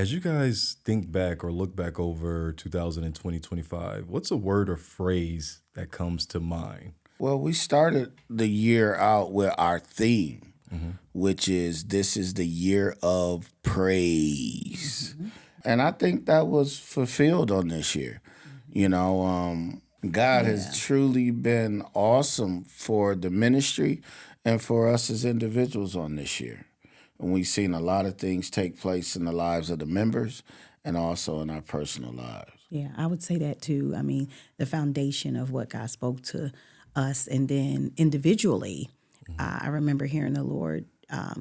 As you guys think back or look back over 2020, what's a word or phrase that comes to mind? Well, we started the year out with our theme, Hmm. which is this is the year of praise. And I think that was fulfilled on this year. You know, God has Yeah. truly been awesome for the ministry and for us as individuals on this year. And we've seen a lot of things take place in the lives of the members and also in our personal lives. Yeah, I would say that too. I mean, the foundation of what God spoke to us, and then individually, I remember hearing the Lord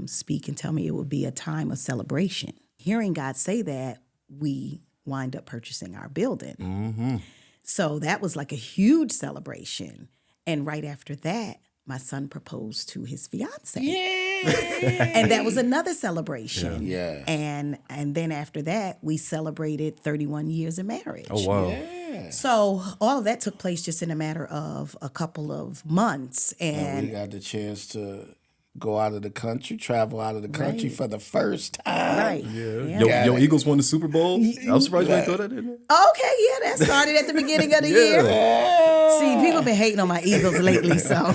speak and tell me it would be a time of celebration. Hearing God say that, we wind up purchasing our building. Hmm. So that was like a huge celebration. And right after that, my son proposed to his fiance. And that was another celebration. Yeah. And then after that, we celebrated 31 years of marriage. Oh, wow. Yeah. So all of that took place just in a matter of a couple of months. And we And got the chance to go out of the country, travel out of the country Right. for the first time. right. Yeah. Yeah. Yo, Eagles won the Super Bowl. I'm surprised you ain't throw that in there. Okay, yeah, that started at the beginning of the year. See, people been hating on my Eagles lately, so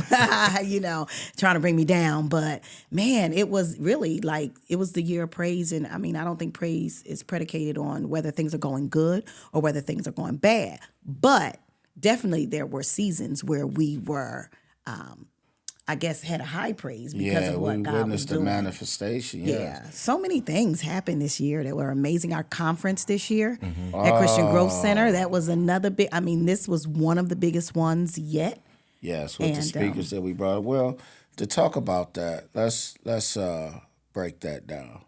trying to bring me down. But man, it was really like it was the year of praise, and I mean, I don't think praise is predicated on whether things are going good or whether things are going bad. But definitely, there were seasons where we were, I guess, had a high praise because Yeah, of what we God was witnessed the doing. manifestation. Yeah, so many things happened this year that were amazing. Our conference this year Mm-hmm. at Christian Growth Center, that was another big, I mean, this was one of the biggest ones yet. Yes, with the And, speakers that we brought. Well, to talk about that, let's break that down.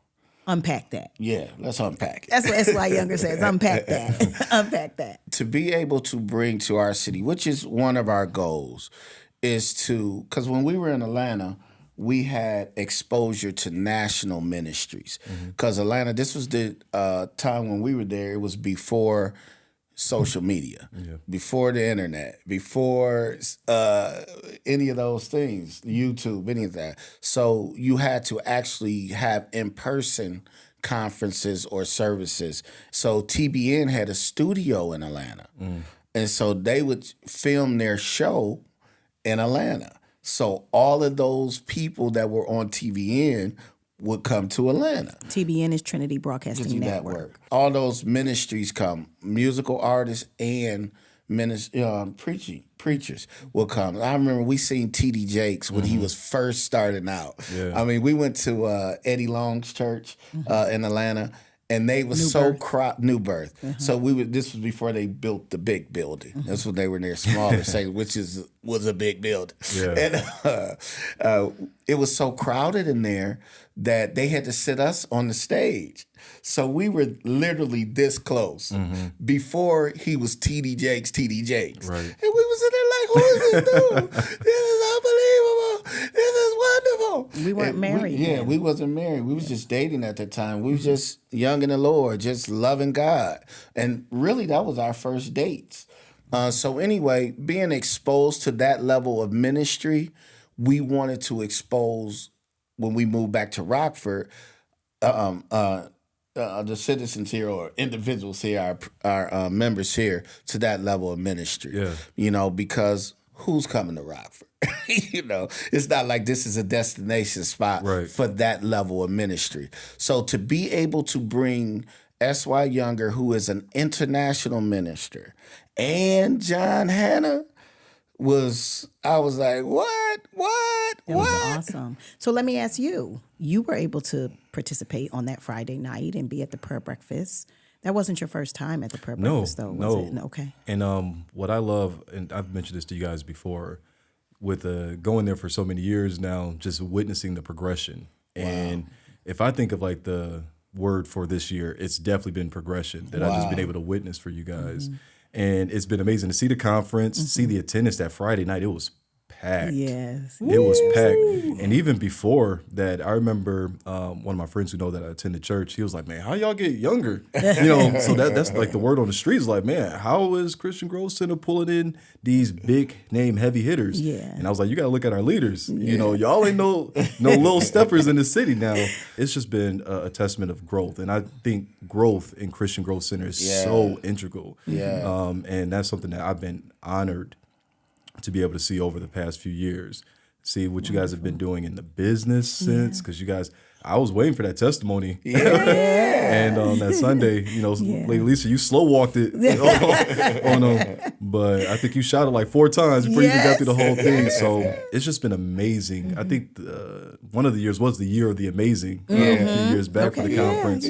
Unpack that. Yeah, let's unpack it. That's why Younger says, unpack that. Unpack that. To be able to bring to our city, which is one of our goals, is to, because when we were in Atlanta, we had exposure to national ministries. Because Atlanta, this was the time when we were there, it was before social media, before the internet, before any of those things, YouTube, any of that. So you had to actually have in-person conferences or services. So TBN had a studio in Atlanta. And so they would film their show in Atlanta. So all of those people that were on TVN would come to Atlanta. TBN is Trinity Broadcasting Trinity Network. All those ministries come, musical artists and preachers will come. I remember we seen T.D. Jakes when he was first starting out. Yeah. I mean, we went to Eddie Long's church in Atlanta, and they was New Birth. So this was before they built the big building. That's when they were in their smaller section, which was a big building. Yeah. And it was so crowded in there that they had to sit us on the stage. So we were literally this close before he was T.D. Jakes. Right. And we was in there like, who is this dude? This is unbelievable. This is wonderful. We weren't married then. We wasn't married. We was just dating at the time. We was just young in the Lord, just loving God. And really, that was our first dates. So anyway, being exposed to that level of ministry, we wanted to expose, when we moved back to Rockford, the citizens here or individuals here, our members here, to that level of ministry. Yeah. Because who's coming to Rockford? It's not like this is a destination spot for that level of ministry. So to be able to bring S.Y. Younger, who is an international minister, and John Hanna, I was like, what? It was awesome. So let me ask you, you were able to participate on that Friday night and be at the prayer breakfast. That wasn't your first time at the prayer breakfast, though, was it? No. Okay. And what I love, and I've mentioned this to you guys before, with going there for so many years now, just witnessing the progression. Wow. And if I think of like the word for this year, it's definitely been progression that I've just been able to witness for you guys. And it's been amazing to see the conference, see the attendance that Friday night. It was packed. Yes. It was packed. And even before that, I remember one of my friends who know that I attended church, he was like, man, how y'all get younger? So that's like the word on the street is like, man, how is Christian Growth Center pulling in these big name heavy hitters? Yeah. And I was like, you got to look at our leaders. Y'all ain't no little steppers in the city now. It's just been a testament of growth. And I think growth in Christian Growth Center is so integral. Yeah. And that's something that I've been honored to be able to see over the past few years. See what you guys have been doing in the business since, because you guys, I was waiting for that testimony. Yeah. And on that Sunday, Lady Lisa, you slow walked it but I think you shouted like 4 times before you even got through the whole thing. So it's just been amazing. I think one of the years was the year of the amazing a few years back for the conference.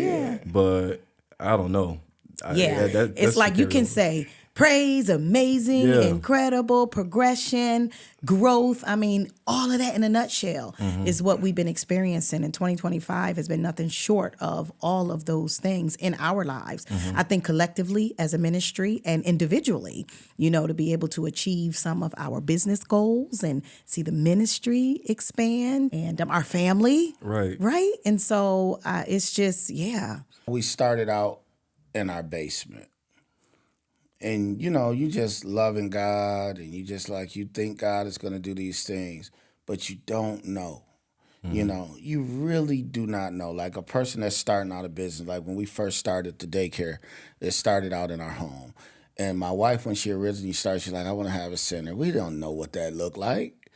But I don't know. It's like you can say praise, amazing, incredible, progression, growth. I mean, all of that in a nutshell is what we've been experiencing. And 2025 has been nothing short of all of those things in our lives. I think collectively as a ministry and individually, to be able to achieve some of our business goals and see the ministry expand and our family. Right. Right. And so it's just, We started out in our basement. And, you just loving God and you think God is going to do these things, but you don't know. You really do not know. Like a person that's starting out a business, like when we first started the daycare, it started out in our home. And my wife, when she originally started, she's like, I want to have a center. We don't know what that looked like.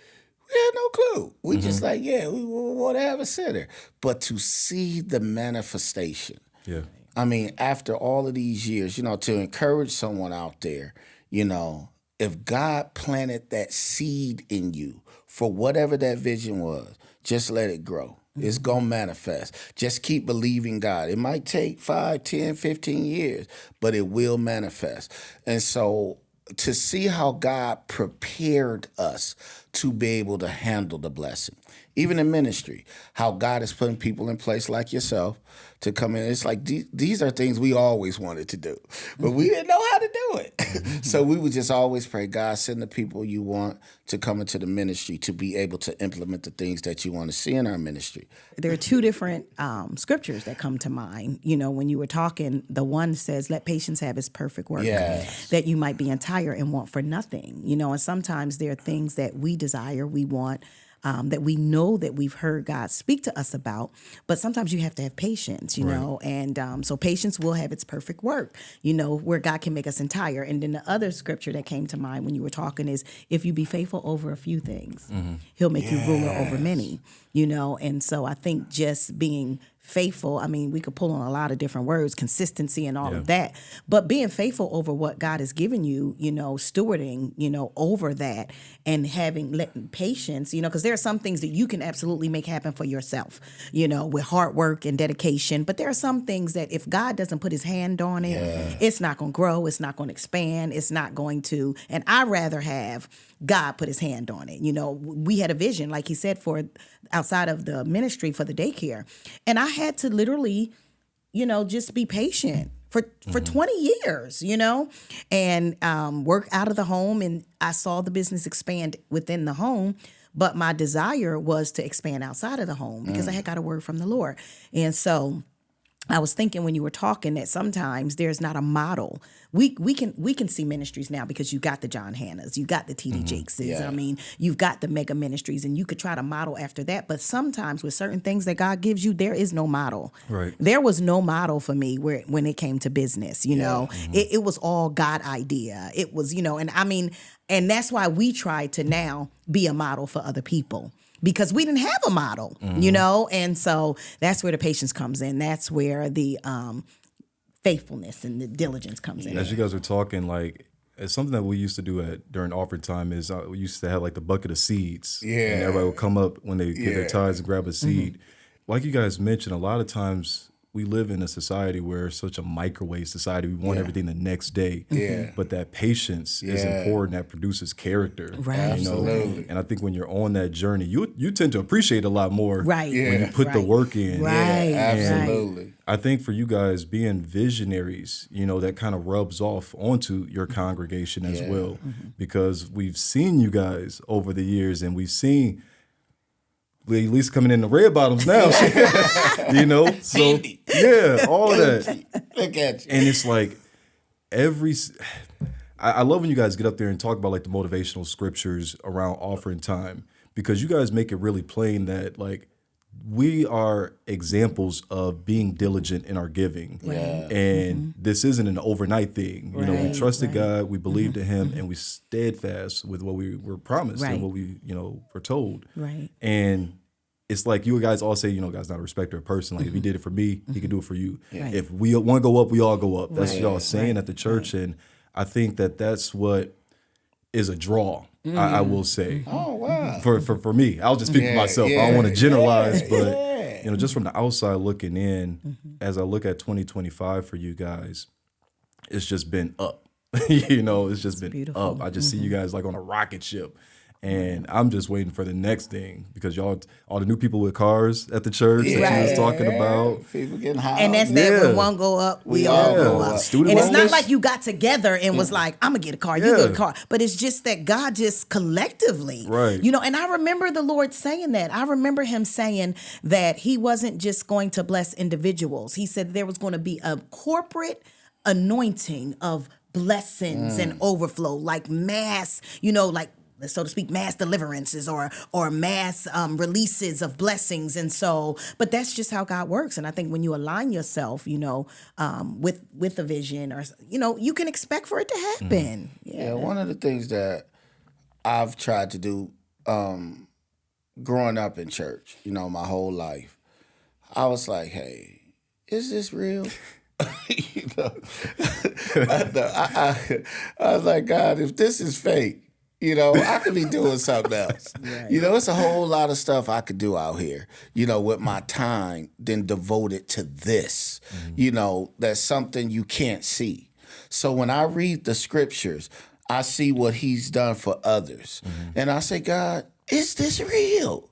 We had no clue. We just like, we want to have a center. But to see the manifestation. Yeah. I mean, after all of these years, to encourage someone out there, if God planted that seed in you for whatever that vision was, just let it grow. It's going to manifest. Just keep believing God. It might take 5, 10, 15 years, but it will manifest. And so to see how God prepared us to be able to handle the blessing, even in ministry, how God is putting people in place like yourself to come in. It's like these are things we always wanted to do, but we didn't know how to do it. So we would just always pray, God, send the people you want to come into the ministry to be able to implement the things that you want to see in our ministry. There are 2 different scriptures that come to mind. When you were talking, the one says, let patience have its perfect work, that you might be entire and want for nothing. And sometimes there are things that we desire, we want, that we know that we've heard God speak to us about, but sometimes you have to have patience, and so patience will have its perfect work, where God can make us entire. And then the other scripture that came to mind when you were talking is, if you be faithful over a few things, he'll make you ruler over many, and so I think just being faithful, I mean, we could pull on a lot of different words, consistency and all of that, but being faithful over what God has given you, stewarding, over that and letting patience, because there are some things that you can absolutely make happen for yourself, with hard work and dedication. But there are some things that if God doesn't put his hand on it, it's not going to grow. It's not going to expand. It's not going to, and I'd rather have God put his hand on it. We had a vision, like he said, for outside of the ministry for the daycare. And I had to literally, just be patient for 20 years, and work out of the home. And I saw the business expand within the home. But my desire was to expand outside of the home because I had got a word from the Lord. And so I was thinking when you were talking that sometimes there's not a model. We can see ministries now because you got the John Hannahs, you got the T.D. Jakeses. I mean, you've got the mega ministries, and you could try to model after that. But sometimes with certain things that God gives you, there is no model. Right. There was no model for me when it came to business. It was all God idea. It was, and I mean, and that's why we try to now be a model for other people. Because we didn't have a model, and so that's where the patience comes in. That's where the faithfulness and the diligence comes in. As you guys were talking, like, it's something that we used to do during offering time is we used to have like the bucket of seeds. Yeah. And everybody would come up when they get their tithes and grab a seed. Like you guys mentioned, a lot of times we live in a society where it's such a microwave society. We want everything the next day. Yeah. But that patience is important. That produces character. Right. You know? Absolutely. And I think when you're on that journey, you tend to appreciate a lot more. Right. When you put the work in. Right. Absolutely. I think for you guys being visionaries, you know, that kind of rubs off onto your congregation as well, because we've seen you guys over the years, and we've seen at least coming in the red bottoms now, you know, so yeah, all of that. Look at you. And it's like I love when you guys get up there and talk about like the motivational scriptures around offering time, because you guys make it really plain that like we are examples of being diligent in our giving. And this isn't an overnight thing. You know, we trusted God, we believed in him, and we steadfast with what we were promised and what we, you know, were told. Right. And it's like you guys all say, you know, God's not a respecter of person. Like if he did it for me, he can do it for you. Right. If we want to go up, we all go up. That's what y'all saying at the church. And I think that that's what is a draw, I will say. Oh, wow. For me, I'll just speak for myself. I don't want to generalize, but you know, just from the outside looking in, as I look at 2025 for you guys, it's just been up. You know, it's just been beautiful. up. I just see you guys like on a rocket ship. And I'm just waiting for the next thing, because y'all, all the new people with cars at the church that you was talking about. People getting high. And that's that when one go up, we all go up. Student And it's not loans. like you got together and was like, I'm going to get a car, you get a car. But it's just that God just collectively, Right. you know, and I remember the Lord saying that. I remember him saying that he wasn't just going to bless individuals. He said there was going to be a corporate anointing of blessings and overflow, like mass, you know, like, so to speak, mass deliverances or mass releases of blessings. And so, but that's just how God works. And I think when you align yourself, you know, with a vision, or, you know, you can expect for it to happen. Yeah, one of the things that I've tried to do growing up in church, you know, my whole life, I was like, hey, is this real? You know, I was like, God, if this is fake, you know, I could be doing something else. You know, it's a whole lot of stuff I could do out here, you know, with my time, then devote it to this. You know, that's something you can't see. So when I read the scriptures, I see what he's done for others. And I say, God, is this real?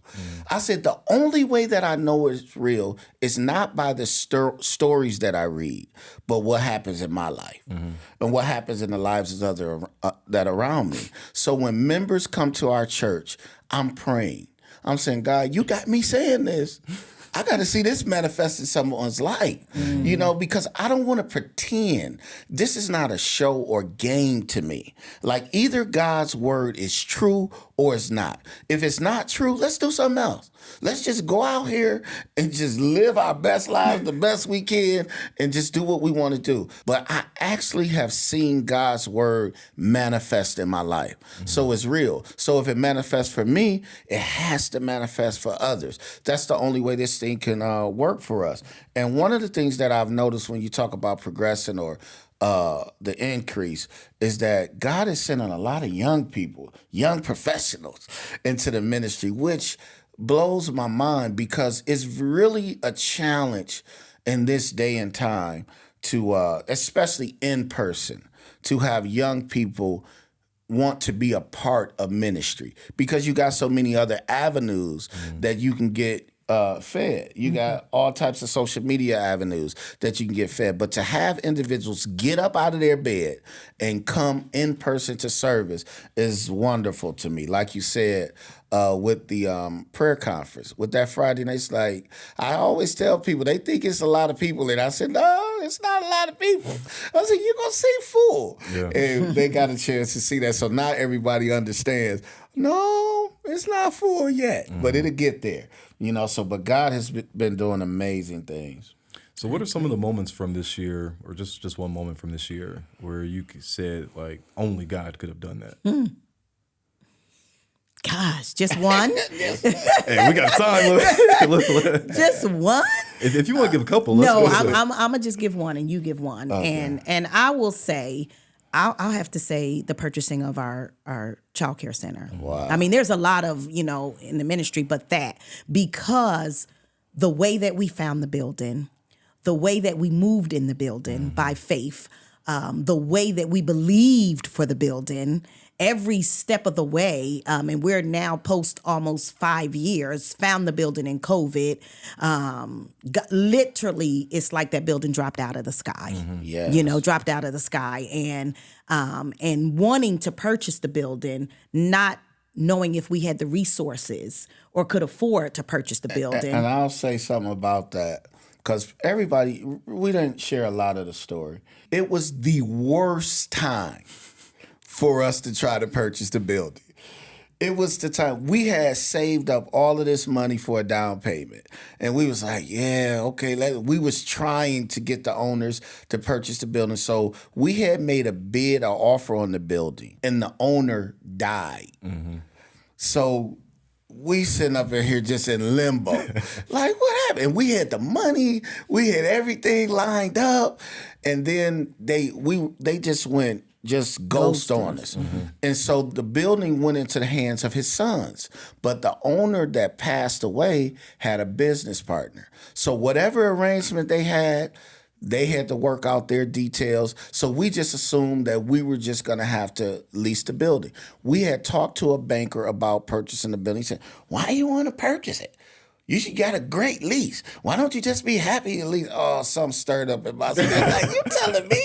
I said, the only way that I know it's real is not by the stories that I read, but what happens in my life and what happens in the lives of others that around me. So when members come to our church, I'm praying. I'm saying, God, you got me saying this. I got to see this manifest in someone's life, you know, because I don't want to pretend. This is not a show or game to me. Like, either God's word is true or it's not. If it's not true, let's do something else. Let's just go out here and just live our best lives the best we can and just do what we want to do. But I actually have seen God's word manifest in my life. So it's real. So if it manifests for me, it has to manifest for others. That's the only way this thing can work for us. And one of the things that I've noticed when you talk about progressing or the increase is that God is sending a lot of young people, young professionals into the ministry, which blows my mind, because it's really a challenge in this day and time to, especially in person, to have young people want to be a part of ministry, because you got so many other avenues that you can get fed. You got all types of social media avenues that you can get fed. But to have individuals get up out of their bed and come in person to service is wonderful to me. Like you said, with the prayer conference, with that Friday night, it's like, I always tell people, they think it's a lot of people. And I said, no, it's not a lot of people. I said, you're going to see full. Yeah. And they got a chance to see that. So not everybody understands, no, it's not full yet, but it'll get there. You know, so, but God has been doing amazing things. So what are some of the moments from this year, or just one moment from this year, where you said, like, only God could have done that? Gosh, just one? Hey, we got time. Just one? If you want to give a couple, let's no, go. I'm going to just give one and you give one. Okay. And I will say, I'll have to say the purchasing of our child care center. Wow. I mean, there's a lot of, you know, in the ministry, but that, because the way that we found the building, the way that we moved in the building by faith, the way that we believed for the building, every step of the way, and we're now post almost 5 years, found the building in COVID. Literally, it's like that building dropped out of the sky. Yes. You know, dropped out of the sky, and wanting to purchase the building, not knowing if we had the resources or could afford to purchase the building. And I'll say something about that, because we didn't share a lot of the story. It was the worst time for us to try to purchase the building. It was the time we had saved up all of this money for a down payment. And we was like, yeah, okay. We was trying to get the owners to purchase the building. So we had made a bid or offer on the building, and the owner died. So we sitting up in here just in limbo. Like, what happened? And we had the money. We had everything lined up. And then they just went ghost on us. And so the building went into the hands of his sons. But the owner that passed away had a business partner. So whatever arrangement they had to work out their details. So we just assumed that we were just going to have to lease the building. We had talked to a banker about purchasing the building. He said, why do you want to purchase it? You should get a great lease. Why don't you just be happy to lease? Oh, something stirred up in my spirit. Like, you telling me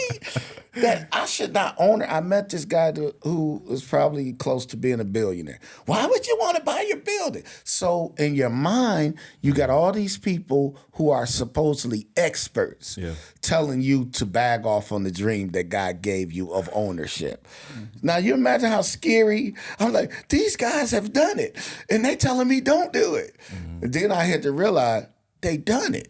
that I should not own it? I met this guy who was probably close to being a billionaire. Why would you want to buy your building? So in your mind, you got all these people who are supposedly experts telling you to bag off on the dream that God gave you of ownership. Now, you imagine how scary. I'm like, these guys have done it, and they telling me don't do it. And then I had to realize they done it.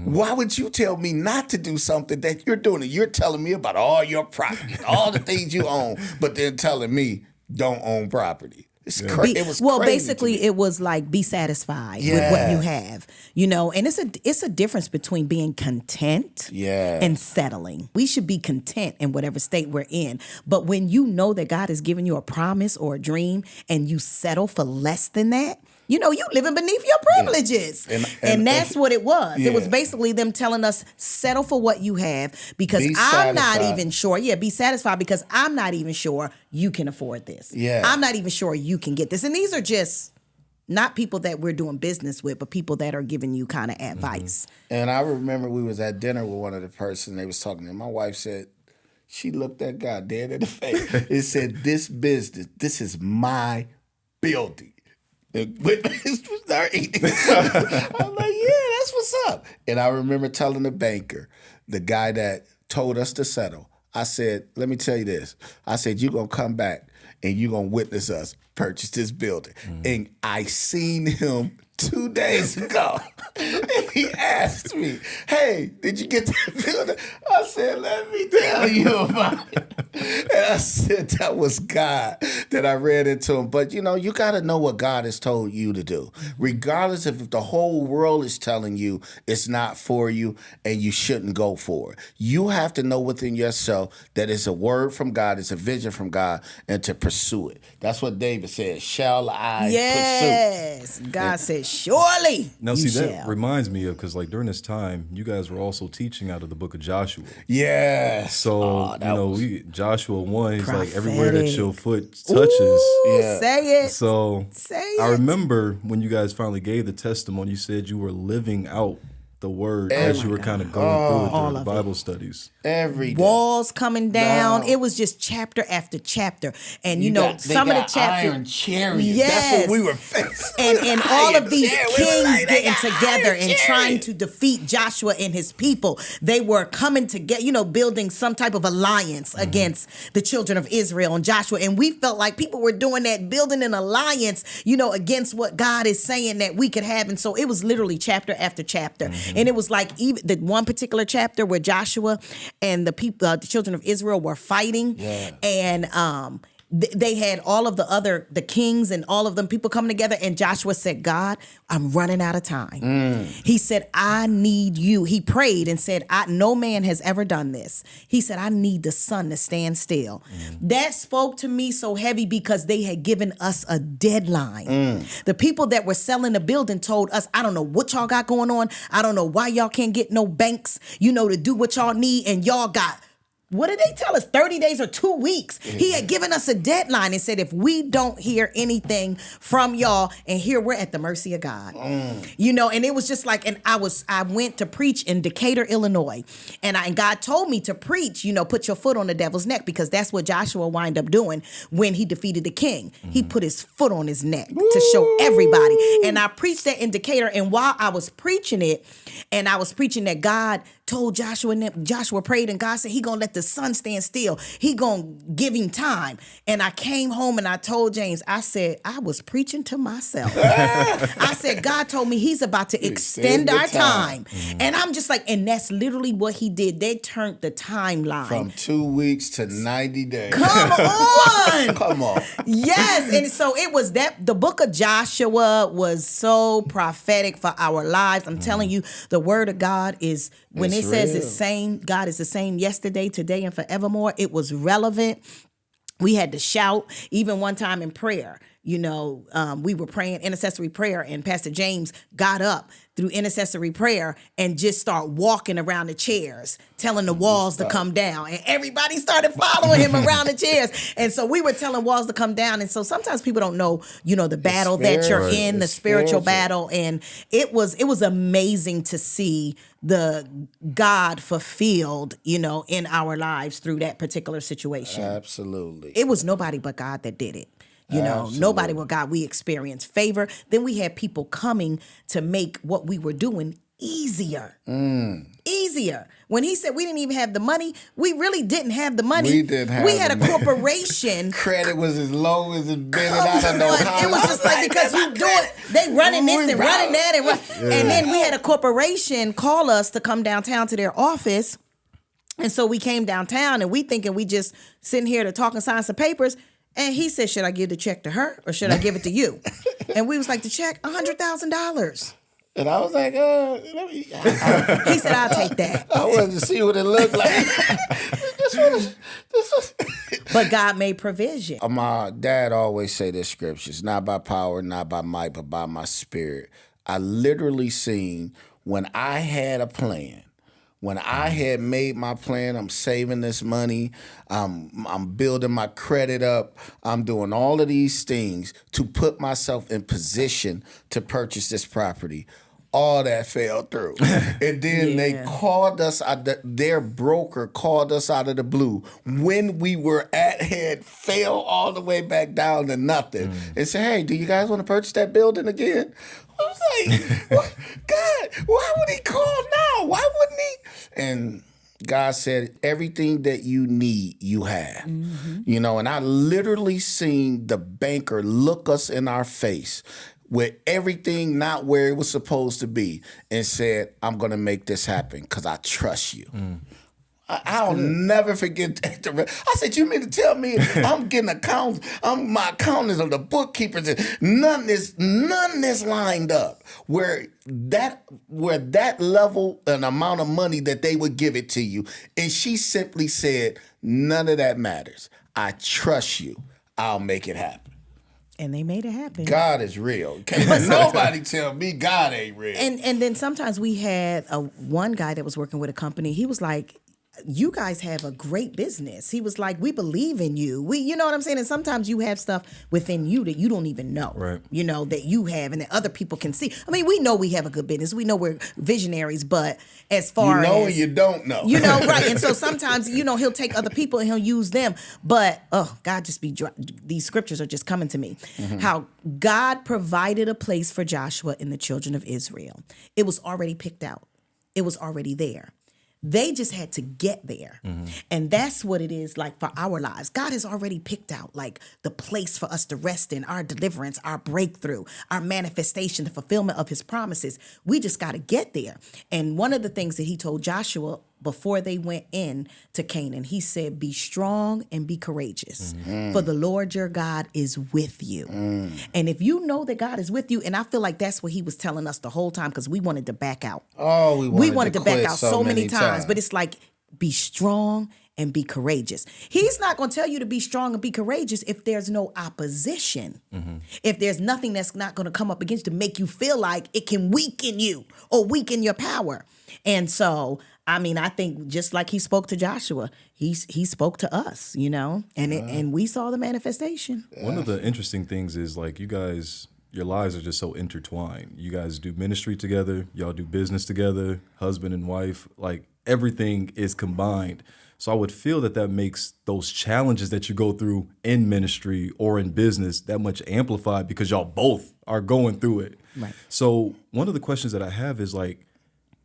Why would you tell me not to do something that you're doing? You're telling me about all your property, all the things you own, but then telling me don't own property. It was crazy. Basically, it was like, be satisfied with what you have, you know. And it's a difference between being content and settling. We should be content in whatever state we're in. But when you know that God has given you a promise or a dream, and you settle for less than that, you know, you living beneath your privileges. And that's what it was. It was basically them telling us, settle for what you have, because I'm not even sure. Be satisfied, because I'm not even sure you can afford this. I'm not even sure you can get this. And these are just not people that we're doing business with, but people that are giving you kind of advice. And I remember we was at dinner with one of the person they was talking to. My wife said, she looked that guy dead in the face. It said, this business, this is my building. I'm like, yeah, that's what's up. And I remember telling the banker, the guy that told us to settle, I said, let me tell you this. I said, you're going to come back and you're going to witness us purchase this building. And I seen him 2 days ago. And he asked me, hey, did you get that building? I said, let me tell you about it. And I said, that was God that I read into him. But, you know, you got to know what God has told you to do. Regardless of if the whole world is telling you it's not for you and you shouldn't go for it. You have to know within yourself that it's a word from God, it's a vision from God, and to pursue it. That's what David said, shall I pursue? Yes, God said, surely Now, you see, shall. that reminds me of, because like during this time, you guys were also teaching out of the book of Joshua. Yes. So, Joshua 1, he's like, everywhere that Prophetic. your foot touches. Say it. So Say I it. remember when you guys finally gave the testimony, you said you were living out the word as you were kind of going through it during the Bible studies. Every day. Walls coming down. Wow. It was just chapter after chapter. And, They some of the got chapters. iron chariots. Yes. That's what we were facing. And all of these Iron kings chariot. They getting got together iron and trying chariot. to defeat Joshua and his people. They were coming together, building some type of alliance against the children of Israel and Joshua. And we felt like people were doing that, building an alliance, against what God is saying that we could have. And so it was literally chapter after chapter. And it was like even the one particular chapter where Joshua and the people, the children of Israel were fighting. Yeah. And they had all of the kings and all of them people coming together, and Joshua said, God, I'm running out of time. He said, I need you. He prayed and said, no man has ever done this. He said, I need the sun to stand still. That spoke to me so heavy because they had given us a deadline. The people that were selling the building told us, I don't know what y'all got going on. I don't know why y'all can't get no banks, to do what y'all need. And y'all got, what did they tell us? 30 days or 2 weeks. He had given us a deadline and said, if we don't hear anything from y'all, and here we're at the mercy of God. And it was just like, and I went to preach in Decatur, Illinois, and God told me to preach, put your foot on the devil's neck, because that's what Joshua wind up doing when he defeated the king. He put his foot on his neck to show everybody. And I preached that in Decatur, and while I was preaching it, and I was preaching that God told Joshua, and Joshua prayed, and God said he gonna let the sun stand still. He gonna give him time. And I came home and I told James, I said, I was preaching to myself. I said, God told me he's about to extend our time. And I'm just like, and that's literally what he did. They turned the timeline. From 2 weeks to 90 days. Come on. Come on. Yes. And so it was that the book of Joshua was so prophetic for our lives. I'm telling you, the word of God is, when it says it's same, God is the same yesterday, today, and forevermore, it was relevant. We had to shout, even one time in prayer. We were praying intercessory prayer, and Pastor James got up through intercessory prayer and just start walking around the chairs, telling the walls to come down. And everybody started following him around the chairs. And so we were telling walls to come down. And so sometimes people don't know, the battle that you're in, the spiritual battle. And it was amazing to see the God fulfilled, in our lives through that particular situation. Absolutely. It was nobody but God that did it. Nobody but God. We experienced favor. Then we had people coming to make what we were doing easier. Easier. When he said we didn't even have the money, we really didn't have the money. We didn't have We had the a corporation. Credit was as low as it's been. I don't know how. It was just like, because you do it, they running this and running that. And then we had a corporation call us to come downtown to their office. And so we came downtown, and we thinking we just sitting here to talk and sign some papers. And he said, should I give the check to her or should I give it to you? And we was like, the check, $100,000. And I was like, He said, I'll take that. I wanted to see what it looked like. this was. But God made provision. My dad always say this scriptures, not by power, not by might, but by my spirit. I literally seen when I had a plan, when I had made my plan, I'm saving this money, I'm building my credit up, I'm doing all of these things to put myself in position to purchase this property. All that fell through. And then they called us, their broker called us out of the blue when we were had fell all the way back down to nothing and said, hey, do you guys want to purchase that building again? I was like, what? God, why would he call now? Why wouldn't he? And God said, everything that you need, you have. And I literally seen the banker look us in our face with everything not where it was supposed to be and said, I'm going to make this happen because I trust you. I'll never forget that. I said, you mean to tell me I'm getting accounts, my accountants or the bookkeepers, and none is lined up where that level and amount of money that they would give it to you. And she simply said, none of that matters. I trust you. I'll make it happen. And they made it happen. God is real. Can't nobody tell me God ain't real. And then sometimes we had one guy that was working with a company. He was like, you guys have a great business. He was like, we believe in you. You know what I'm saying? And sometimes you have stuff within you that you don't even know, right? That you have and that other people can see. I mean, we know we have a good business. We know we're visionaries, but as far as... and you don't know. Right. And so sometimes, he'll take other people and he'll use them. But, God these scriptures are just coming to me. How God provided a place for Joshua and the children of Israel. It was already picked out. It was already there. They just had to get there. And that's what it is like for our lives. God has already picked out like the place for us to rest in, our deliverance, our breakthrough, our manifestation, the fulfillment of his promises. We just got to get there. And one of the things that he told Joshua before they went in to Canaan. He said, be strong and be courageous, for the Lord your God is with you. And if you know that God is with you, and I feel like that's what he was telling us the whole time, because we wanted to back out. Oh, we wanted to back quit out so many times. But it's like, be strong and be courageous. He's not going to tell you to be strong and be courageous if there's no opposition. If there's nothing that's not going to come up against you to make you feel like it can weaken you or weaken your power. And so, I mean, I think just like he spoke to Joshua, he spoke to us, you know, and we saw the manifestation. One of the interesting things is like you guys, your lives are just so intertwined. You guys do ministry together, y'all do business together, husband and wife, like everything is combined. So I would feel that makes those challenges that you go through in ministry or in business that much amplified because y'all both are going through it. Right. So one of the questions that I have is like,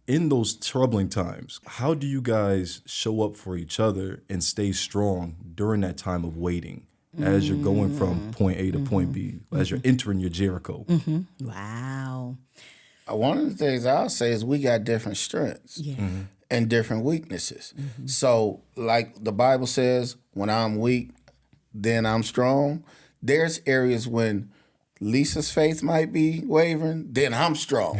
in those troubling times, how do you guys show up for each other and stay strong during that time of waiting as you're going from point A to point B, as you're entering your Jericho? Wow. One of the things I'll say is we got different strengths. Yeah. And different weaknesses. So, like the Bible says, when I'm weak, then I'm strong. There's areas when Lisa's faith might be wavering, then I'm strong.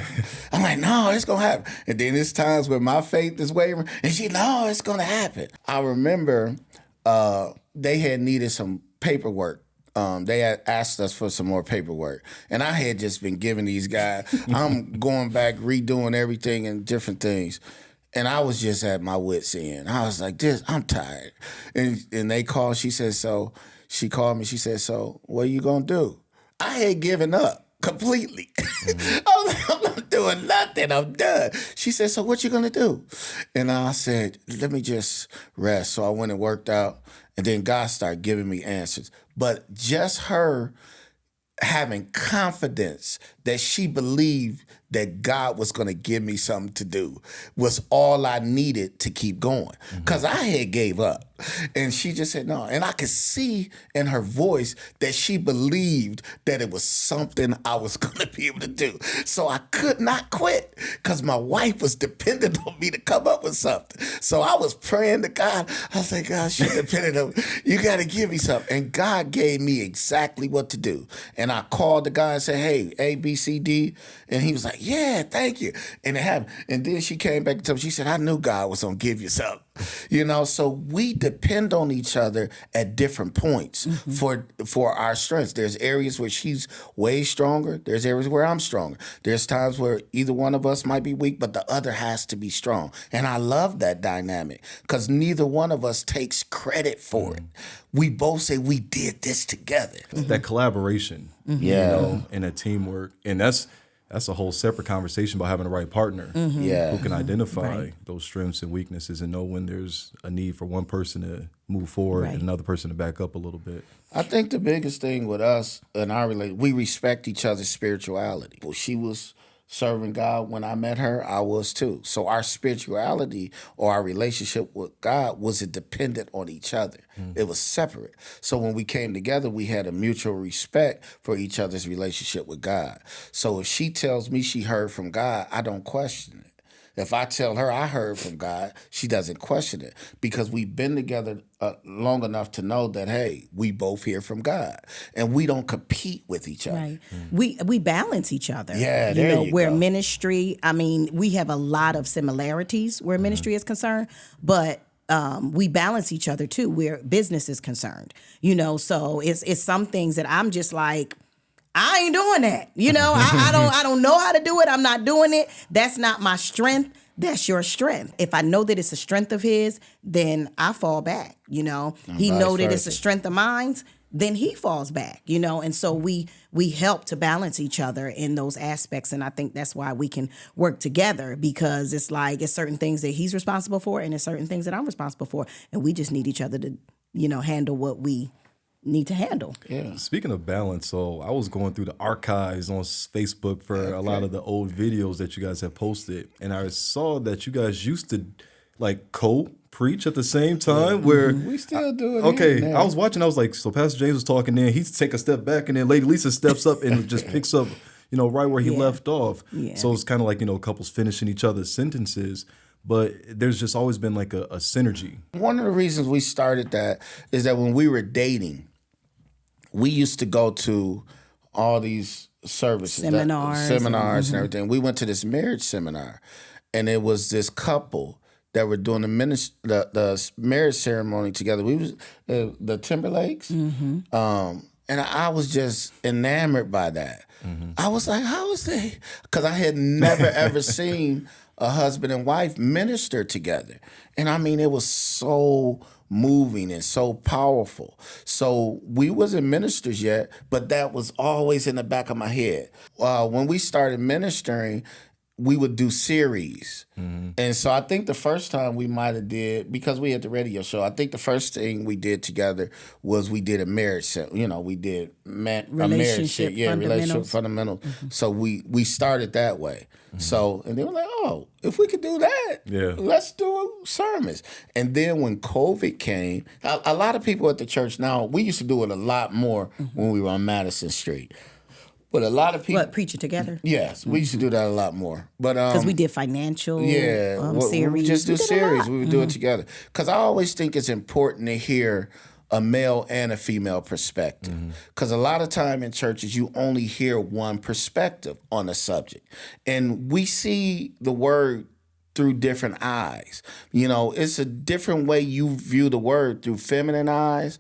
I'm like, no, it's going to happen. And then there's times where my faith is wavering, and she, no, it's going to happen. I remember they had needed some paperwork. They had asked us for some more paperwork. And I had just been giving these guys, I'm going back, redoing everything and different things. And I was just at my wit's end. I was like, I'm tired. And they called, she said, so, she called me, she said, so what are you going to do? I had given up completely. I was like, I'm not doing nothing, I'm done. She said, so what you going to do? And I said, let me just rest. So I went and worked out, and then God started giving me answers. But just her having confidence that she believed that God was going to give me something to do was all I needed to keep going. Because I had gave up. And she just said no. And I could see in her voice that she believed that it was something I was going to be able to do. So I could not quit because my wife was dependent on me to come up with something. So I was praying to God. I was like, God, she's dependent on me. You got to give me something. And God gave me exactly what to do. And I called the guy and said, hey, A, B, C, D. And he was like, yeah, thank you. And it happened. And then she came back and told me, she said, I knew God was going to give you something. You know, so we depend on each other at different points for our strengths. There's areas where she's way stronger. There's areas where I'm stronger. There's times where either one of us might be weak, but the other has to be strong. And I love that dynamic because neither one of us takes credit for it. We both say we did this together. That collaboration, you know, and a teamwork. And that's a whole separate conversation about having the right partner who can identify those strengths and weaknesses and know when there's a need for one person to move forward and another person to back up a little bit. I think the biggest thing with us and our relationship, we respect each other's spirituality. Well, she was serving God when I met her, I was too. So our spirituality or our relationship with God wasn't dependent on each other. It was separate. So when we came together, we had a mutual respect for each other's relationship with God. So if she tells me she heard from God, I don't question it. If I tell her I heard from God, she doesn't question it because we've been together long enough to know that, hey, we both hear from God and we don't compete with each other. Right. We balance each other. Yeah, there you where go. Ministry, I mean, we have a lot of similarities where ministry is concerned, but we balance each other too where business is concerned. You know, so it's some things that I'm just like, I ain't doing that. You know, I don't know how to do it. I'm not doing it. That's not my strength. That's your strength. If I know that it's a strength of his, then I fall back, you know. He know that it's a strength of mine, then he falls back, you know. And so we help to balance each other in those aspects. And I think that's why we can work together because it's like it's certain things that he's responsible for and it's certain things that I'm responsible for. And we just need each other to, you know, handle what we need to handle. Yeah. Speaking of balance, so I was going through the archives on Facebook for a lot of the old videos that you guys have posted, and I saw that you guys used to like co-preach at the same time. Where we still do it. Okay, I was watching. I was like, so Pastor James was talking, then he take a step back, and then Lady Lisa steps up and just picks up, you know, right where he left off. Yeah. So it's kind of like, you know, couples finishing each other's sentences. but there's just always been like a synergy. One of the reasons we started that is that when we were dating, we used to go to all these services, seminars and everything. We went to this marriage seminar, and it was this couple that were doing the marriage ceremony together. We was the Timberlakes, and I was just enamored by that. I was like, how is they? Because I had never ever seen a husband and wife minister together, and I mean, it was so moving and so powerful. So we wasn't ministers yet, but that was always in the back of my head. When we started ministering, we would do series. And so I think the first time we might have did, because we had the radio show, I think the first thing we did together was we did a marriage, we did a marriage, relationship fundamentals. So we started that way. So, and they were like, oh, if we could do that, let's do sermons. And then when COVID came, a lot of people at the church now, we used to do it a lot more when we were on Madison Street. But a lot of people... What, preaching together? Yes, we used to do that a lot more. But because we did financial series. We would just do series. We would do it together. Because I always think it's important to hear a male and a female perspective. Because a lot of time in churches, you only hear one perspective on a subject. And we see the word through different eyes. You know, it's a different way you view the word through feminine eyes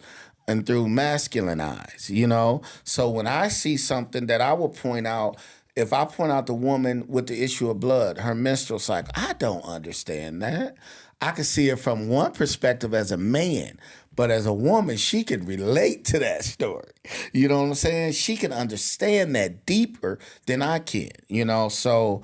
and through masculine eyes, you know? So when I see something that I will point out, if I point out the woman with the issue of blood, her menstrual cycle, I don't understand that. I can see it from one perspective as a man, but as a woman, she can relate to that story. You know what I'm saying? She can understand that deeper than I can, you know? So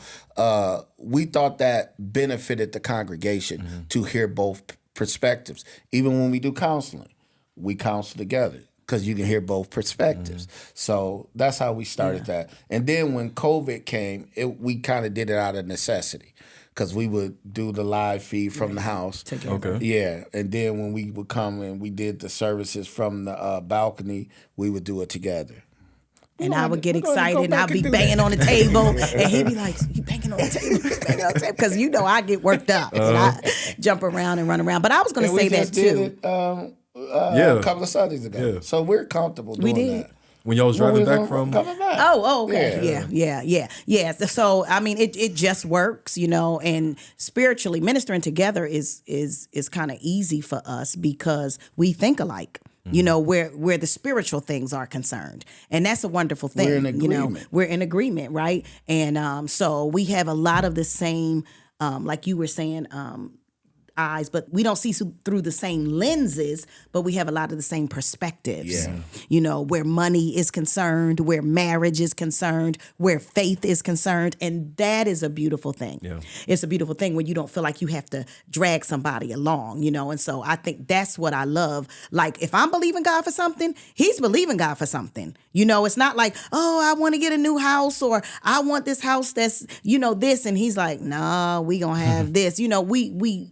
we thought that benefited the congregation to hear both perspectives. Even when we do counseling, we counsel together because you can hear both perspectives. So that's how we started that. And then when COVID came, we kind of did it out of necessity because we would do the live feed from the house. Together. Okay. Yeah. And then when we would come and we did the services from the balcony, we would do it together. And I would get excited, and I'd be banging on the table, and he'd be like, "You banging on the table?" Because you know I get worked up, and I jump around and run around. But I was going to say that too. A couple of Sundays ago. Yeah. So we're comfortable doing that. When y'all was driving back from... Coming back. Oh, okay. Yeah. So, I mean, it just works, you know, and spiritually ministering together is kind of easy for us because we think alike. You know, where the spiritual things are concerned. And that's a wonderful thing. We're in agreement. You know, we're in agreement, right? And so we have a lot of the same, like you were saying, eyes, but we don't see through the same lenses, but we have a lot of the same perspectives. Yeah. You know, where money is concerned, where marriage is concerned, where faith is concerned, and that is a beautiful thing. Yeah. It's a beautiful thing when you don't feel like you have to drag somebody along, you know, and so I think that's what I love. Like, if I'm believing God for something, he's believing God for something. You know, it's not like, oh, I want to get a new house, or I want this house that's, you know, this, and he's like, nah, we gonna have this. You know, we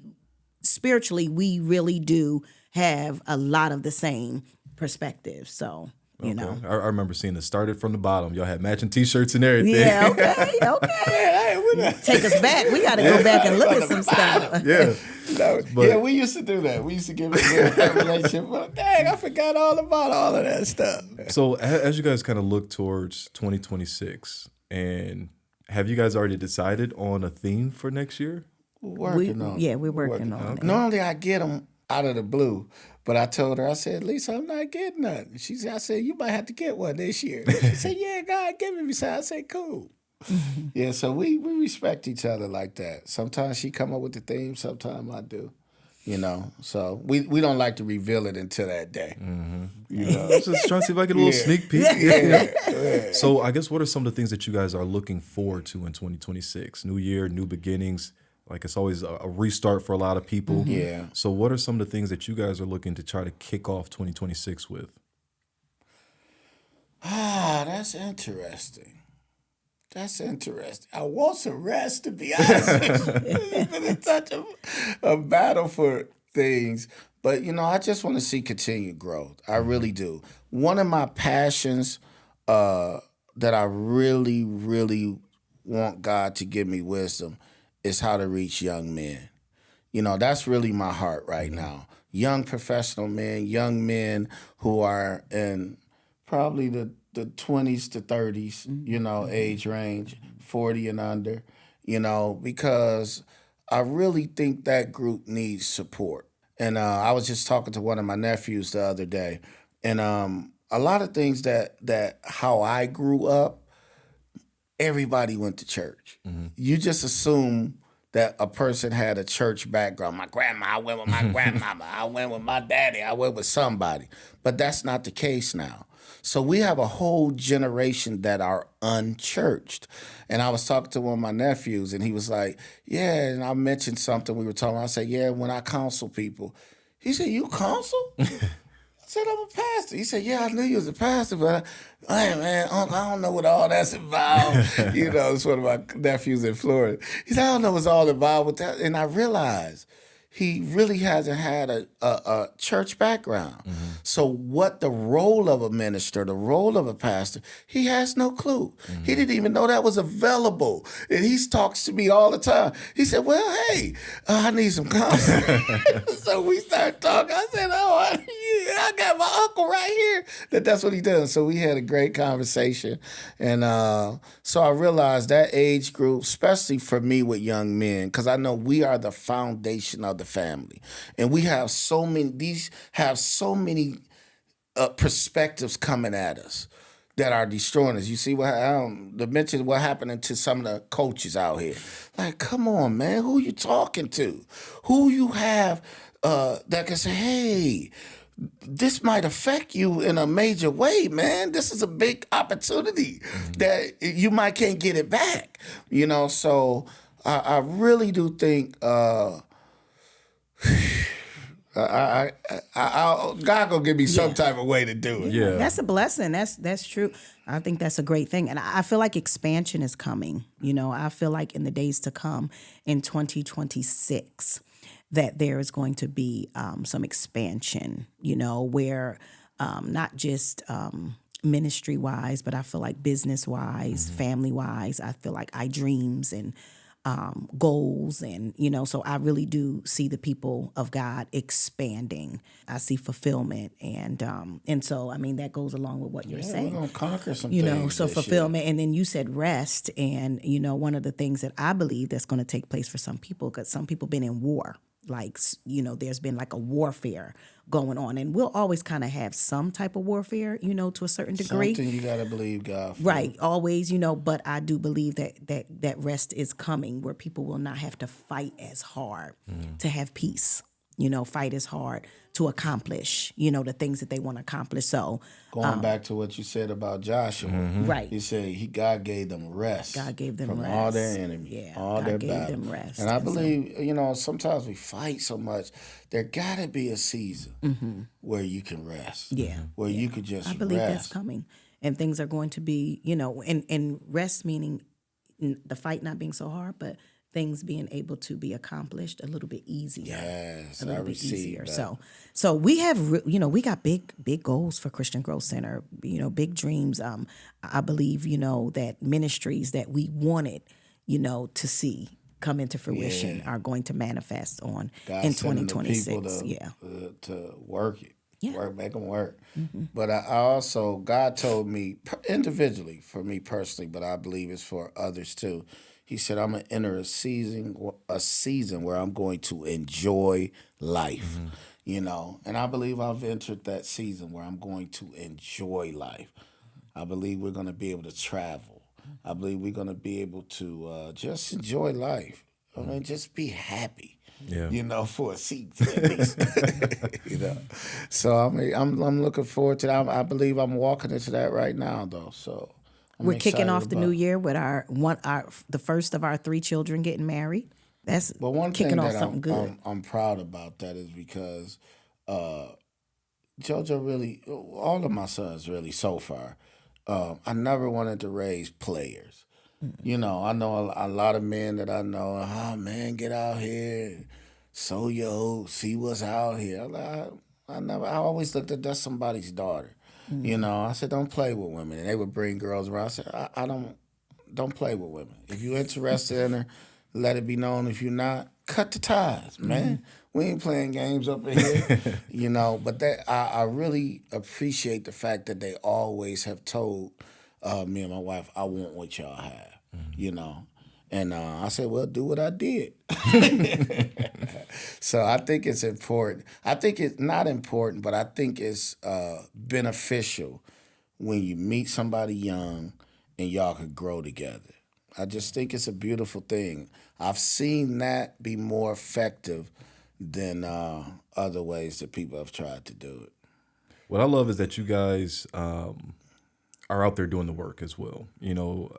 spiritually, we really do have a lot of the same perspectives. So, you know. I remember seeing it started from the bottom. Y'all had matching T-shirts and everything. Yeah, okay. Take us back. We got to go back and look at some stuff. Yeah. We used to do that. We used to give it a relationship. Well, dang, I forgot all about all of that stuff. So as you guys kind of look towards 2026, and have you guys already decided on a theme for next year? We're working on it. Normally I get them out of the blue, but I told her, I said, Lisa, I'm not getting nothing. She said, I said, you might have to get one this year. She said, yeah, God, give me some. I said, cool. Yeah, so we respect each other like that. Sometimes she come up with the theme, sometimes I do. You know, so we don't like to reveal it until that day. You know, just trying to see if I get a little sneak peek. Yeah. So I guess what are some of the things that you guys are looking forward to in 2026? New year, new beginnings. Like, it's always a restart for a lot of people. Yeah. So what are some of the things that you guys are looking to try to kick off 2026 with? That's interesting. I want some rest, to be honest. It's been such a battle for things. But, you know, I just want to see continued growth. I really do. One of my passions that I really, really want God to give me wisdom is how to reach young men. You know, that's really my heart right now. Young professional men, young men who are in probably the 20s to 30s, you know, age range, 40 and under, you know, because I really think that group needs support. And I was just talking to one of my nephews the other day, and a lot of things that how I grew up, everybody went to church. You just assume that a person had a church background. My grandma, I went with my grandmama. I went with my daddy. I went with somebody. But that's not the case now. So we have a whole generation that are unchurched. And I was talking to one of my nephews, and he was like, yeah, and I mentioned something we were talking about. I said, yeah, when I counsel people. He said, you counsel? I said, I'm a pastor. He said, yeah, I knew you was a pastor, but hey, man, Uncle, I don't know what all that's involved. You know, it's one of my nephews in Florida. He said, I don't know what's all involved with that. And I realized he really hasn't had a church background. So what the role of a minister, the role of a pastor, he has no clue. He didn't even know that was available. And he talks to me all the time. He said, well, hey, I need some counseling. So we started talking. I said, oh, I got my uncle right here. That's what he does. So we had a great conversation. And so I realized that age group, especially for me with young men, because I know we are the foundation of the family. And we have so many, perspectives coming at us that are destroying us. You see to mention what happened to some of the coaches out here. Like, come on, man, who you talking to? Who you have that can say, hey, this might affect you in a major way, man. This is a big opportunity that you might can't get it back. You know, so I really do think God gonna give me some type of way to do it. Yeah. That's a blessing. That's true. I think that's a great thing. And I feel like expansion is coming. You know, I feel like in the days to come in 2026 that there is going to be some expansion, you know, where not just ministry wise, but I feel like business wise, family wise, I feel like dreams and goals, and you know, so I really do see the people of God expanding. I see fulfillment, and so I mean that goes along with what you're saying. We're gonna conquer some you things. know, so this fulfillment, and then you said rest, and you know, one of the things that I believe that's going to take place for some people, because some people been in war. Like, you know, there's been like a warfare going on, and we'll always kind of have some type of warfare, you know, to a certain degree. Something you gotta believe God for. Right, always, you know, but I do believe that rest is coming, where people will not have to fight as hard to have peace. You know, fight as hard to accomplish, you know, the things that they want to accomplish. So Going back to what you said about Joshua, right. you said God gave them rest. God gave them from rest. all their enemies, Yeah, all God their gave battles. them rest. And I And so- believe, you know, sometimes we fight so much. There gotta be a season where you can rest. Yeah, where you could just I believe rest. that's coming, and things are going to be, you know, and rest meaning the fight not being so hard, but things being able to be accomplished a little bit easier. Yes, a little I bit receive easier. that. So we have, you know, we got big goals for Christian Growth Center. You know, big dreams. I believe, you know, that ministries that we wanted, you know, to see come into fruition are going to manifest on God in sending the 2026. people to work it. Yeah. Make them work. But I also, God told me individually, for me personally, but I believe it's for others too. He said, I'm going to enter a season where I'm going to enjoy life, you know. And I believe I've entered that season where I'm going to enjoy life. I believe we're going to be able to travel. I believe we're going to be able to just enjoy life. I mean, just be happy. Yeah. You know, for a season at least. You know, so I mean, I'm looking forward to that. I believe I'm walking into that right now, though. So We're kicking excited off the about- new year with the first of our 3 children getting married. That's But one kicking thing off that something good. I'm proud about that is because JoJo really, all of my sons really so far, I never wanted to raise players. You know, I know a lot of men that I know, oh man, get out here, sow your oats, see what's out here. I always looked at that's somebody's daughter. You know, I said, don't play with women. And they would bring girls around. I said, I don't play with women. If you're interested in her, let it be known. If you're not, cut the ties, man. We ain't playing games up in here, But that I really appreciate the fact that they always have told me and my wife, I want what y'all have, And I said, well, do what I did. So I think it's important. I think it's not important, but I think it's beneficial when you meet somebody young and y'all could grow together. I just think it's a beautiful thing. I've seen that be more effective than other ways that people have tried to do it. What I love is that you guys are out there doing the work as well.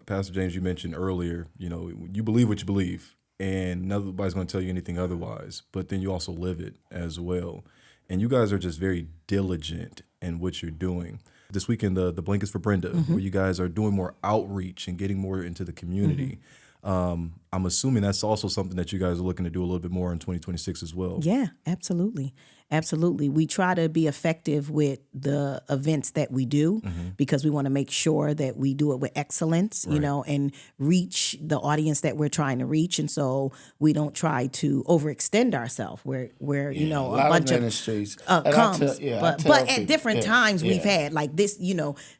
Pastor James, you mentioned earlier, you believe what you believe, and nobody's going to tell you anything otherwise, but then you also live it as well. And you guys are just very diligent in what you're doing. This weekend, the Blankets for Brenda, where you guys are doing more outreach and getting more into the community. I'm assuming that's also something that you guys are looking to do a little bit more in 2026 as well. Yeah, absolutely. Absolutely. We try to be effective with the events that we do because we want to make sure that we do it with excellence, and reach the audience that we're trying to reach. And so we don't try to overextend ourselves where a bunch of ministries comes. But at different times we've had like this,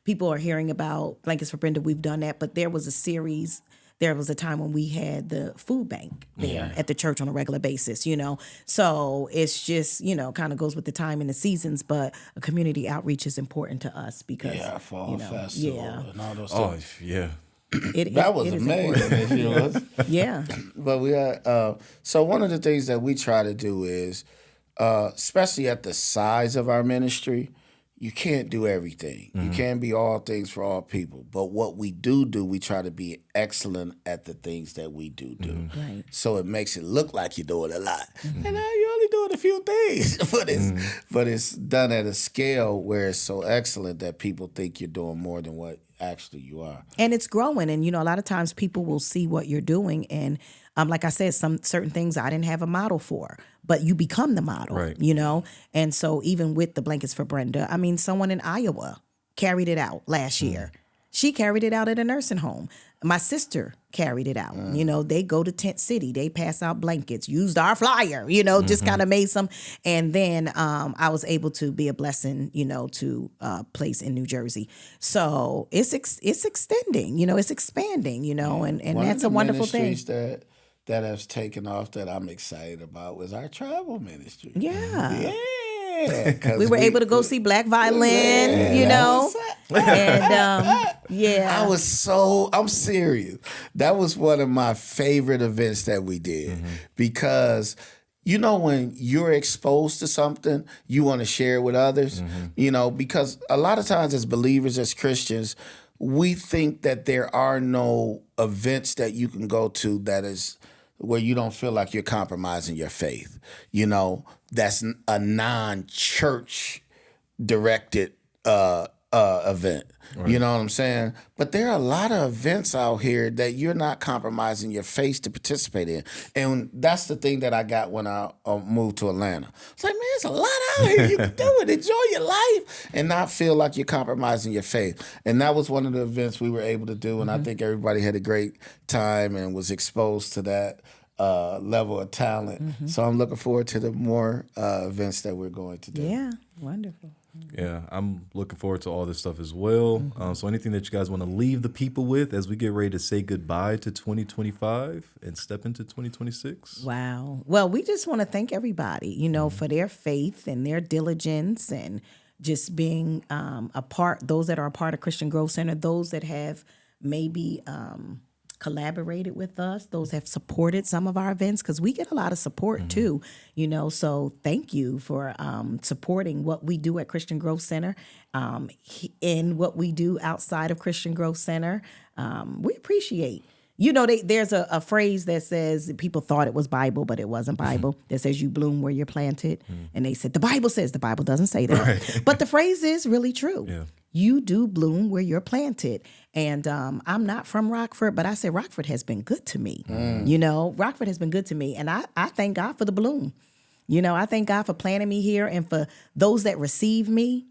people are hearing about Blankets for Brenda. We've done that, but there was a series. There was a time when we had the food bank there at the church on a regular basis, So it's just, kind of goes with the time and the seasons, but a community outreach is important to us because fall festival and all those stuff. Oh, yeah. That was amazing. Yeah. But we had, so one of the things that we try to do is, especially at the size of our ministry, you can't do everything. You can't be all things for all people. But what we do, we try to be excellent at the things that we do. Right. So it makes it look like you're doing a lot. And you're only doing a few things. But it's done at a scale where it's so excellent that people think you're doing more than what actually you are. And it's growing. And, a lot of times people will see what you're doing. And like I said, some certain things I didn't have a model for, but you become the model, right. And so even with the Blankets for Brenda, someone in Iowa carried it out last year. She carried it out at a nursing home. My sister carried it out. They go to Tent City. They pass out blankets, used our flyer, just kind of made some. And then I was able to be a blessing, to a place in New Jersey. So it's extending, it's expanding, and that's a wonderful thing. That has taken off that I'm excited about was our travel ministry. Yeah. Yeah. We were able to go see Black Violin, And I'm serious. That was one of my favorite events that we did because when you're exposed to something, you want to share it with others, because a lot of times as believers, as Christians, we think that there are no events that you can go to that is where you don't feel like you're compromising your faith. That's a non-church directed event. Right. You know what I'm saying? But there are a lot of events out here that you're not compromising your faith to participate in. And that's the thing that I got when I moved to Atlanta. It's like, man, there's a lot out here. You can do it. Enjoy your life and not feel like you're compromising your faith. And that was one of the events we were able to do. And I think everybody had a great time and was exposed to that level of talent. So I'm looking forward to the more events that we're going to do. Yeah, wonderful. Yeah, I'm looking forward to all this stuff as well. So anything that you guys want to leave the people with as we get ready to say goodbye to 2025 and step into 2026? Wow. Well, we just want to thank everybody, for their faith and their diligence and just being a part, those that are a part of Christian Growth Center, those that have maybe collaborated with us, those have supported some of our events, because we get a lot of support too, so thank you for supporting what we do at Christian Growth Center, in what we do outside of Christian Growth Center. We appreciate. There's a phrase that says people thought it was Bible, but it wasn't Bible. That says you bloom where you're planted. And they said, the Bible says, the Bible doesn't say that. Right. But the phrase is really true. Yeah. You do bloom where you're planted. And I'm not from Rockford, but I said Rockford has been good to me. Rockford has been good to me. And I thank God for the bloom. I thank God for planting me here and for those that receive me,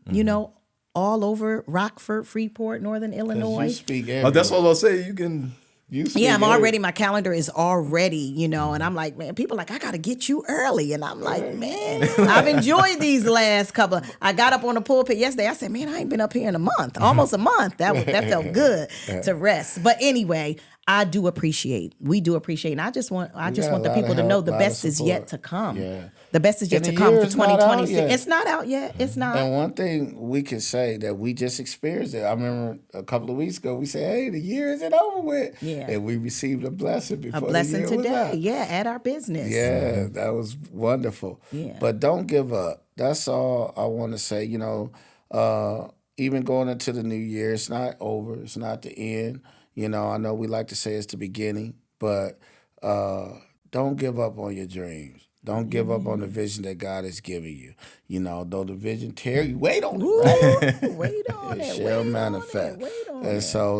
all over Rockford, Freeport, Northern Illinois. You speak that's what I'll say. You can Yeah, I'm already, my calendar is already, you know, and I'm like, man, people are like, I got to get you early. And I'm like, man, I've enjoyed these last couple. I got up on the pulpit yesterday. I said, man, I ain't been up here in a month, almost a month. That felt good to rest. But anyway, we do appreciate, and I just want the people to know the best is yet to come. Yeah. The best is yet to come for 2026. It's not out yet. It's not. And one thing we can say that we just experienced it. I remember a couple of weeks ago, we said, hey, the year isn't over with. Yeah. And we received a blessing before A blessing the year today. was out. Yeah, at our business. Yeah, that was wonderful. Yeah. But don't give up. That's all I want to say. You know, even going into the new year, it's not over. It's not the end. You know, I know we like to say it's the beginning, but don't give up on your dreams. Don't give up on the vision that God has given you. You know, though the vision tear you, wait on it. Right? Wait on it. It shall manifest. Wait on And it. so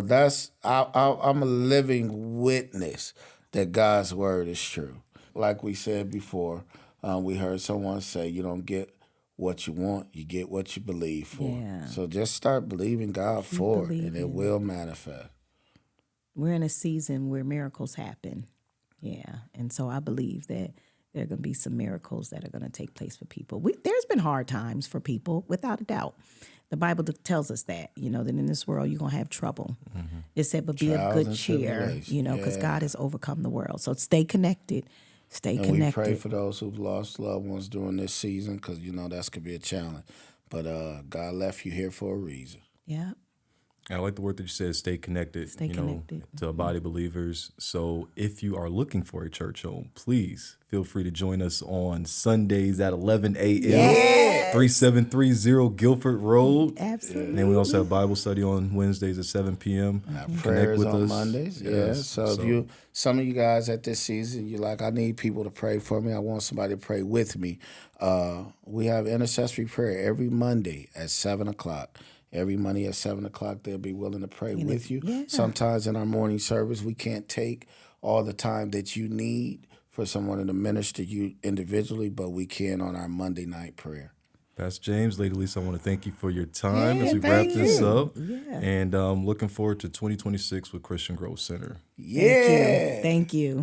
I'm a living witness that God's word is true. Like we said before, we heard someone say, you don't get what you want, you get what you believe for. Yeah. So just start believing God for it, and it will manifest. We're in a season where miracles happen. Yeah. And so I believe that there are going to be some miracles that are going to take place for people. There's been hard times for people, without a doubt. The Bible tells us that, you know, that in this world you're going to have trouble. Mm-hmm. It said, but be of good cheer, you know, because God has overcome the world. So stay connected. Stay connected. We pray for those who've lost loved ones during this season because, you know, that's could be a challenge. But God left you here for a reason. Yeah. I like the word that you said, stay connected, connected. Know, to a body of believers. So if you are looking for a church home, please feel free to join us on Sundays at 11 a.m. Yes. 3730 Guilford Road. Absolutely. And then we also have Bible study on Wednesdays at 7 p.m. Prayers with on us. Mondays. Yes. Yeah. So some of you guys at this season, you're like, I need people to pray for me. I want somebody to pray with me. We have intercessory prayer every Monday at 7 o'clock. Every Monday at 7 o'clock, they'll be willing to pray with you. Yeah. Sometimes in our morning service, we can't take all the time that you need for someone to minister you individually, but we can on our Monday night prayer. Pastor James, Lady Lisa, I want to thank you for your time as we wrap this up. Yeah. And looking forward to 2026 with Christian Growth Center. Yeah. Thank you.